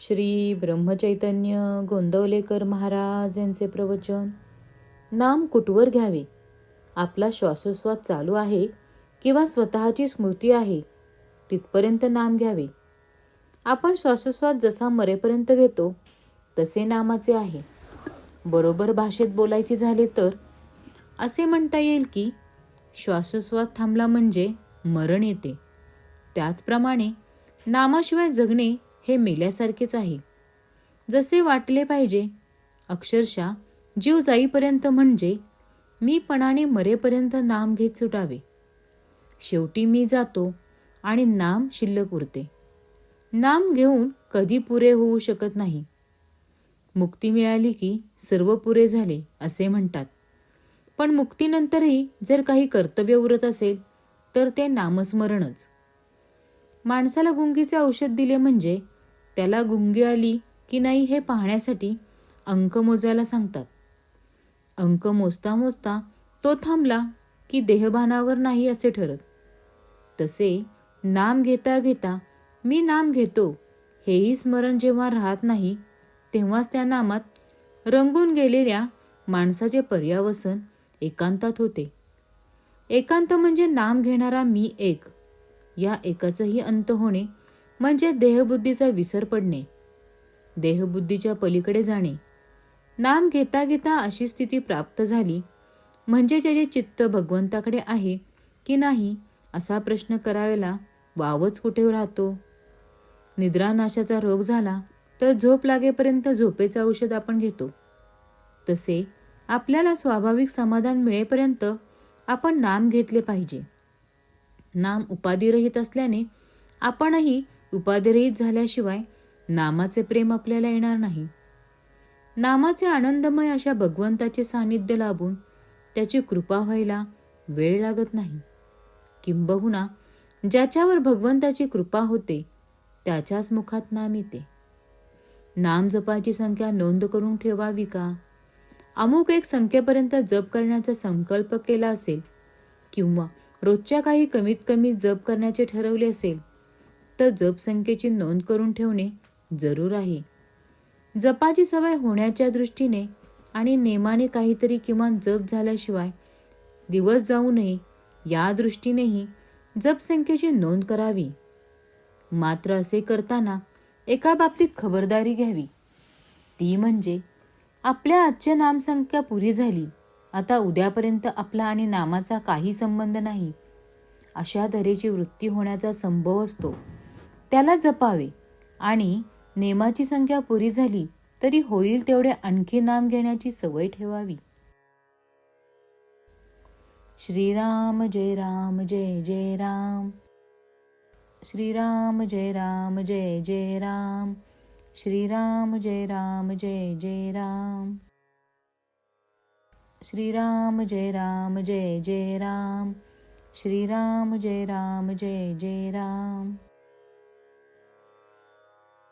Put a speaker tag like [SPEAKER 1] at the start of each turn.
[SPEAKER 1] श्री ब्रह्मचैतन्य गोंदवलेकर महाराज यांचे प्रवचन. नाम कुठवर घ्यावे? आपला श्वासोच्छ्वास चालू आहे किंवा स्वतःची स्मृती आहे तिथपर्यंत नाम घ्यावे. आपण श्वासोच्छ्वास जसा मरेपर्यंत घेतो तसे नामाचे आहे. बरोबर भाषेत बोलायचे झाले तर असे म्हणता येईल की श्वासोच्छ्वास थांबला म्हणजे मरण येते. त्याचप्रमाणे नामाशिवाय जगणे हे मेल्यासारखेच आहे. जसे वाटले पाहिजे अक्षरशः जीव जाईपर्यंत म्हणजे मीपणाने मरेपर्यंत नाम घेत सुटावे. शेवटी मी जातो आणि नाम शिल्लक उरते. नाम घेऊन कधी पुरे होऊ शकत नाही. मुक्ती मिळाली की सर्व पुरे झाले असे म्हणतात. पण मुक्तीनंतरही जर काही कर्तव्य उरत असेल तर ते नामस्मरणच. माणसाला गुंगीचे औषध दिले म्हणजे त्याला गुंगी आली की नाही हे पाहण्यासाठी अंक मोजायला सांगतात. अंक मोजता मोजता तो थांबला की देहभानावर नाही असे ठरत. तसे नाम घेता घेता मी नाम घेतो हेही स्मरण जेव्हा राहत नाही तेव्हाच त्या नामात रंगून गेलेल्या माणसाचे पर्यावसन एकांतात होते. एकांत म्हणजे नाम घेणारा मी एक. या एकाचाही अंत होणे म्हणजे देहबुद्धीचा विसर पडणे, देहबुद्धीच्या पलीकडे जाणे. नाम घेता घेता अशी स्थिती प्राप्त झाली म्हणजे ज्याचे चित्त भगवंताकडे आहे की नाही असा प्रश्न करायला वावच कुठे राहतो. निद्रानाशाचा रोग झाला तर झोप लागेपर्यंत झोपेचे औषध आपण घेतो. तसे आपल्याला स्वाभाविक समाधान मिळेपर्यंत आपण नाम घेतले पाहिजे. नाम उपाधिरहित असल्याने आपणही उपाधिरहित झाल्याशिवाय नामाचे प्रेम आपल्याला येणार नाही. नामाचे आनंदमय अशा भगवंताचे सानिध्य लाभून त्याची कृपा व्हायला वेळ लागत नाही. किंबहुना ज्याच्यावर भगवंताची कृपा होते त्याच्याच मुखात नाम येते. नाम जपाची संख्या नोंद करून ठेवावी का? अमुक एक संख्येपर्यंत जप करण्याचा संकल्प केला असेल किंवा रोजच्या काही कमीत कमी जप करण्याचे ठरवले असेल तर जप संख्येची नोंद करून ठेवणे जरूर आहे. जपाची सवय होण्याच्या दृष्टीने आणि नेमाने काहीतरी किमान जप झाल्याशिवाय दिवस जाऊ नये या दृष्टीनेही जप संख्येची नोंद करावी. मात्र असे करताना एका बाबतीत खबरदारी घ्यावी. ती म्हणजे आपल्या आजची नामसंख्या पुरी झाली, आता उद्यापर्यंत आपला आणि नामाचा काही संबंध नाही अशा तऱ्हेची वृत्ती होण्याचा संभव असतो. त्याला जपावे आणि नेमाची संख्या पुरी झाली तरी होईल तेवढे आणखी नाम घेण्याची सवय ठेवावी. श्रीराम जय राम जय जय राम. श्रीराम जय राम जय जय राम. श्रीराम जय राम जय जय राम. श्रीराम जय राम जय जय राम. श्रीराम जय राम जय जय राम.